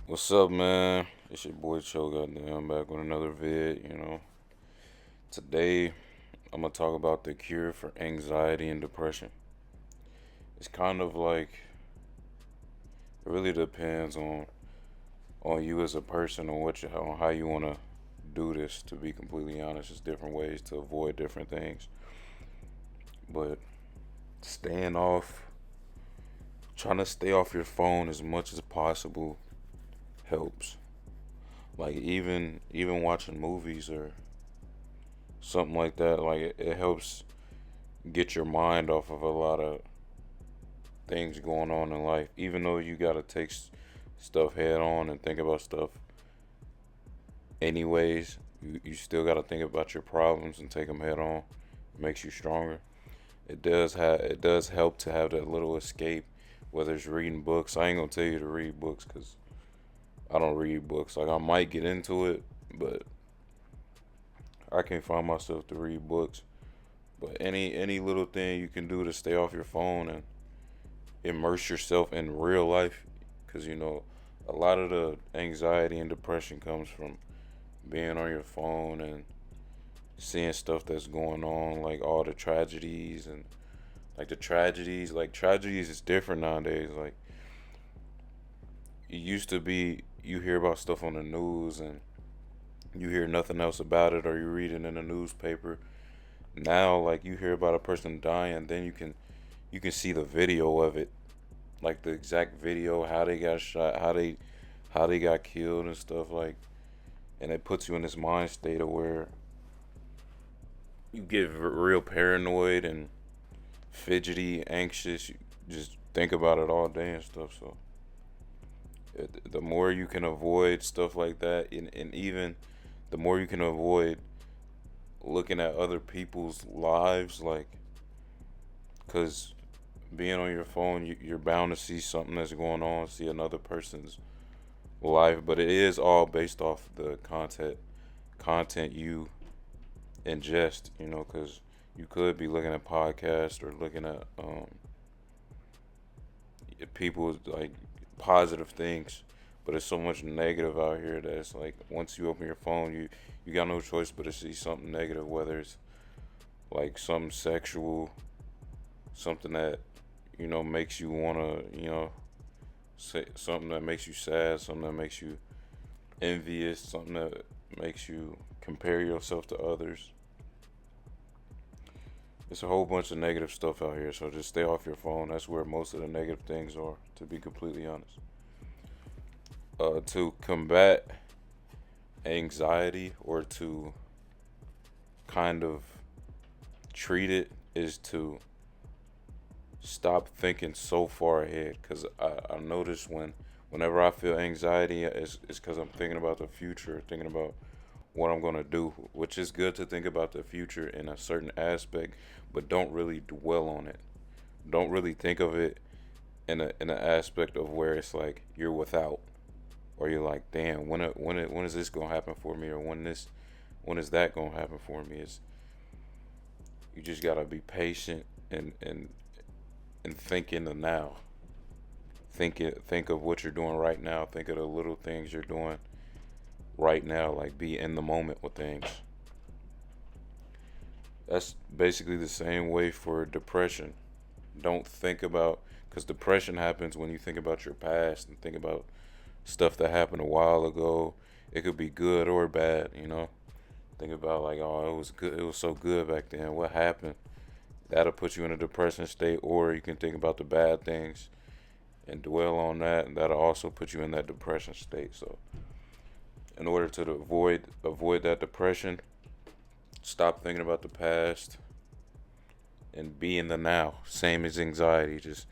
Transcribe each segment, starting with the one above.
What's up, man? It's your boy Cho. Goddamn, back with another vid. Today I'm gonna talk about the cure for anxiety and depression. It's kind of like it really depends on you as a person on on how you wanna do this. To be completely honest, there's different ways to avoid different things, but staying off, trying to stay off your phone as much as possible helps. Like even watching movies or something like that, like it helps get your mind off of a lot of things going on in life. Even though you gotta take stuff head on and think about stuff anyways, you still gotta think about your problems and take them head on. It makes you stronger. It does help to have that little escape, whether it's reading books. I ain't gonna tell you to read books because I don't read books. Like I might get into it, but I can't find myself to read books. But any little thing you can do to stay off your phone and immerse yourself in real life, because a lot of the anxiety and depression comes from being on your phone and seeing stuff that's going on, like all the tragedies and like tragedies is different nowadays. Like it used to be, you hear about stuff on the news and you hear nothing else about it, or you read it in a newspaper. Now, like you hear about a person dying, then you can see the video of it, like the exact video, how they got shot, how they got killed and stuff, like, and it puts you in this mind state of where you get real paranoid and fidgety, anxious. You just think about it all day and stuff. So the more you can avoid stuff like that, and even the more you can avoid looking at other people's lives, like, because being on your phone, you're bound to see something that's going on, see another person's life, but it is all based off the content you ingest, because you could be looking at podcasts or looking at people like positive things, but there's so much negative out here that it's like once you open your phone, you got no choice but to see something negative, whether it's like something sexual, something that makes you wanna say something that makes you sad, something that makes you envious, something that makes you compare yourself to others. It's a whole bunch of negative stuff out here, so just stay off your phone. That's where most of the negative things are, to be completely honest. To combat anxiety, or to kind of treat it, is to stop thinking so far ahead. Because I notice whenever I feel anxiety, it's because I'm thinking about the future, thinking about what I'm gonna do, which is good to think about the future in a certain aspect, but don't really dwell on it. Don't really think of it in an aspect of where it's like you're without, or you're like, damn, when is this gonna happen for me, or when is that gonna happen for me? Is you just gotta be patient and think in the now. Think of what you're doing right now. Think of the little things you're doing right now. Like be in the moment with things. That's basically the same way for depression. Don't think about, because depression happens when you think about your past and think about stuff that happened a while ago. It could be good or bad. Think about like, oh, it was good. It was so good back then. What happened? That'll put you in a depression state, or you can think about the bad things and dwell on that, and that'll also put you in that depression state. So, in order to avoid that depression, stop thinking about the past and be in the now. Same as anxiety, just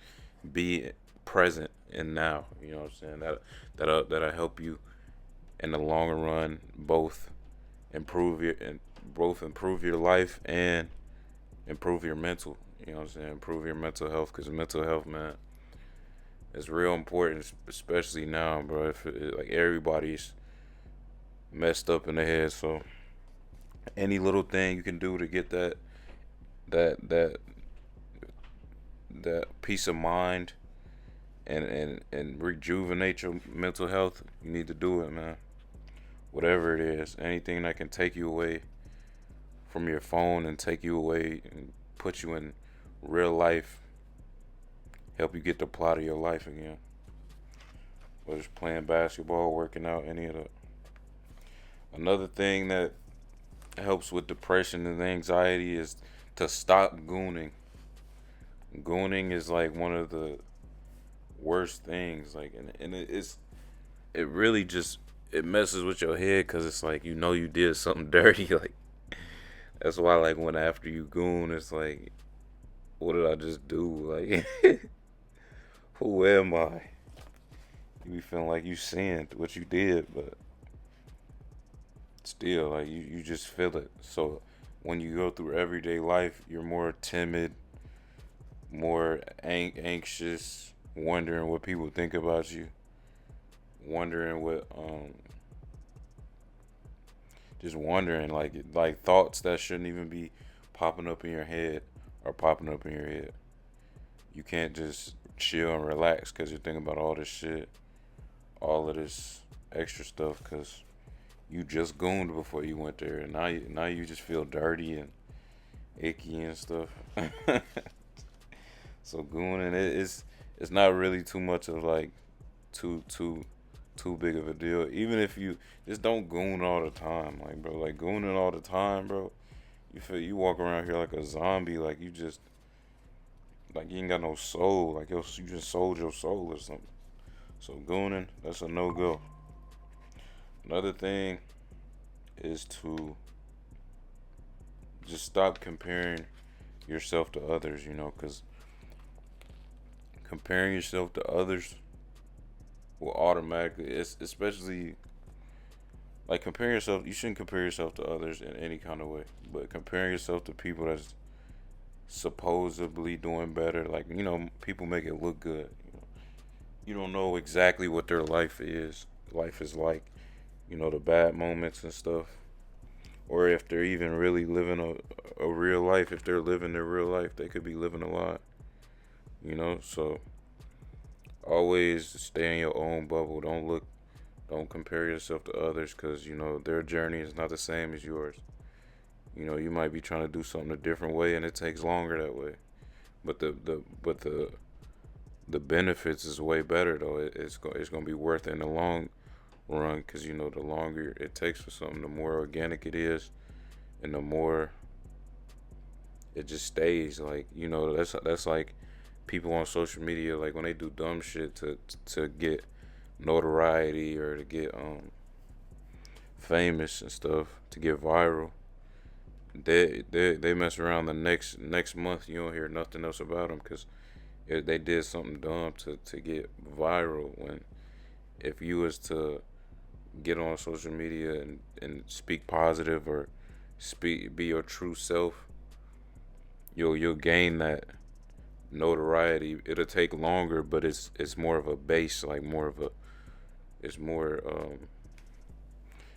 be present in now. You know what I'm saying? That'll help you in the long run, both improve your life and improve your mental. You know what I'm saying? Improve your mental health, because mental health, man, is real important, especially now, bro. Like everybody's messed up in the head, so any little thing you can do to get that that peace of mind and rejuvenate your mental health, you need to do it, man. Whatever it is, anything that can take you away from your phone and take you away and put you in real life, help you get the plot of your life again. Whether it's playing basketball, working out, any of that. Another thing that helps with depression and anxiety is to stop gooning. Gooning is like one of the worst things. Like, and it really just it messes with your head because it's like you did something dirty. Like that's why like when after you goon, it's like, what did I just do? Like, who am I? You be feeling like you sinned what you did, but still, like you just feel it. So when you go through everyday life, you're more timid, more anxious, wondering what people think about you, wondering what just wondering like thoughts that shouldn't even be popping up in your head are popping up in your head. You can't just chill and relax because you're thinking about all this shit, all of this extra stuff because you just gooned before you went there, and now you just feel dirty and icky and stuff. So gooning it's not really too much of like too too too big of a deal. Even if you just don't goon all the time, like bro, like gooning all the time, bro. You feel you walk around here like a zombie, like you just like you ain't got no soul, like you just sold your soul or something. So gooning, that's a no go. Another thing is to just stop comparing yourself to others, because comparing yourself to others will automatically, it's especially like comparing yourself, you shouldn't compare yourself to others in any kind of way, but comparing yourself to people that's supposedly doing better, like, people make it look good. You don't know exactly what their life is like, the bad moments and stuff, or if they're even really living a real life. If they're living their real life, they could be living a lot, so always stay in your own bubble. Don't compare yourself to others because, their journey is not the same as yours. You might be trying to do something a different way and it takes longer that way. But the benefits is way better though. It's going to be worth it in the long run because, the longer it takes for something, the more organic it is and the more it just stays. Like, that's like people on social media, like when they do dumb shit to get notoriety or to get famous and stuff, to get viral. They mess around the next month. You don't hear nothing else about them because they did something dumb to get viral. When if you was to get on social media and speak positive or be your true self, you'll gain that notoriety. It'll take longer, but it's more of a base, like more of a it's more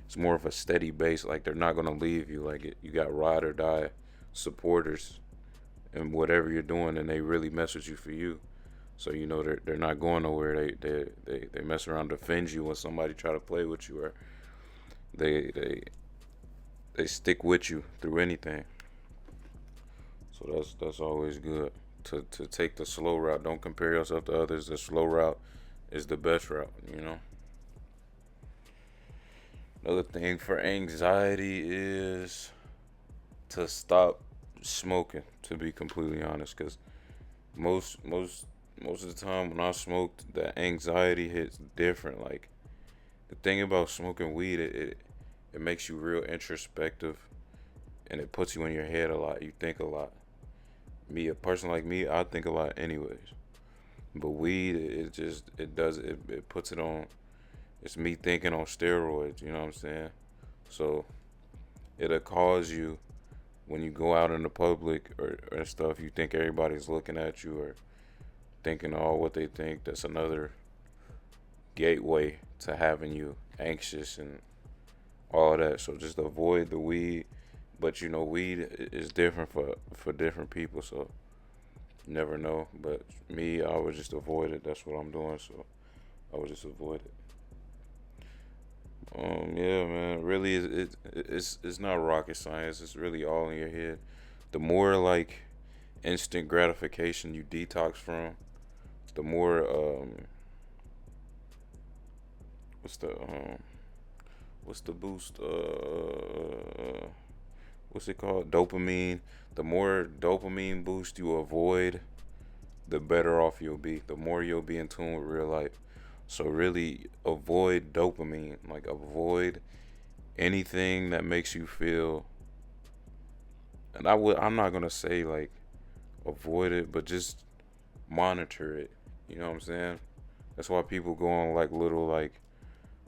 it's more of a steady base. Like they're not gonna leave you. Like you got ride or die supporters and whatever you're doing, and they really mess with you for you. So they're not going nowhere. They mess around to defend you when somebody try to play with you, or they they they stick with you through anything. So that's always good to take the slow route. Don't compare yourself to others. The slow route is the best route. Another thing for anxiety is to stop smoking. To be completely honest, because most of the time when I smoked, the anxiety hits different. Like the thing about smoking weed, it makes you real introspective, and it puts you in your head a lot. You think a lot. Me, a person like me, I think a lot anyways. But weed, it does it puts it on. It's me thinking on steroids. You know what I'm saying? So it'll cause you when you go out in the public or stuff. You think everybody's looking at you or thinking all what they think. That's another gateway to having you anxious and all of that. So just avoid the weed. But weed is different for different people. So You never know. But me, I would just avoid it. That's what I'm doing. So I would just avoid it. Yeah, man. Really, it's not rocket science. It's really all in your head. The more like instant gratification you detox from, the more what's the what's the boost what's it called, dopamine. The more dopamine boost you avoid, the better off you'll be. The more you'll be in tune with real life. So really avoid dopamine. Like avoid anything that makes you feel, and I'm not gonna say like avoid it, but just monitor it. You know what I'm saying? That's why people go on like little like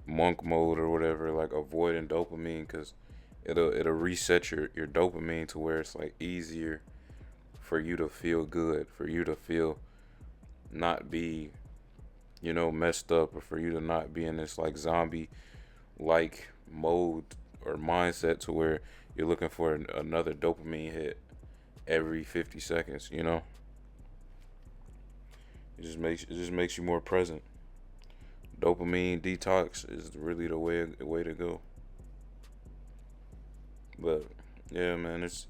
monk mode or whatever, like avoiding dopamine, because it'll reset your dopamine to where it's like easier for you to feel good, for you to feel not be, messed up, or for you to not be in this like zombie like mode or mindset to where you're looking for another dopamine hit every 50 seconds. It just makes you more present. Dopamine detox is really the way to go. But yeah, man, it's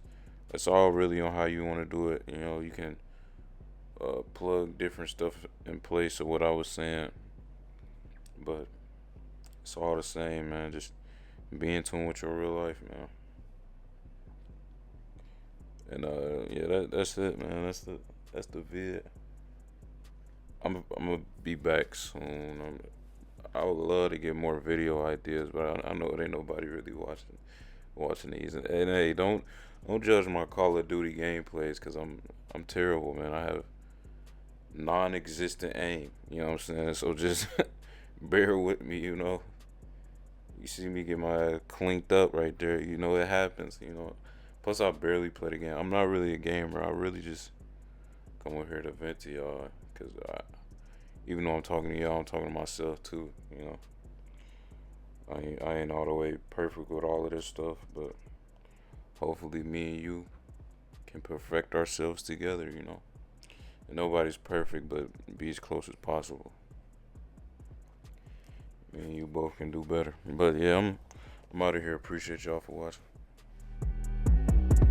all really on how you want to do it. You can plug different stuff in place of what I was saying, but it's all the same, man. Just be in tune with your real life, man. And yeah, that's it, man. That's the vid. I'm gonna be back soon. I would love to get more video ideas, but I know there ain't nobody really watching these. And hey, don't judge my Call of Duty gameplays, because I'm terrible, man. I have non-existent aim. You know what I'm saying? So just bear with me. You see me get my clinked up right there. It happens. Plus, I barely play the game. I'm not really a gamer. I really just come over here to vent to y'all, because even though I'm talking to y'all, I'm talking to myself too. I ain't all the way perfect with all of this stuff, but hopefully me and you can perfect ourselves together. And nobody's perfect, but be as close as possible. Me and you both can do better. But yeah, I'm out of here. Appreciate y'all for watching.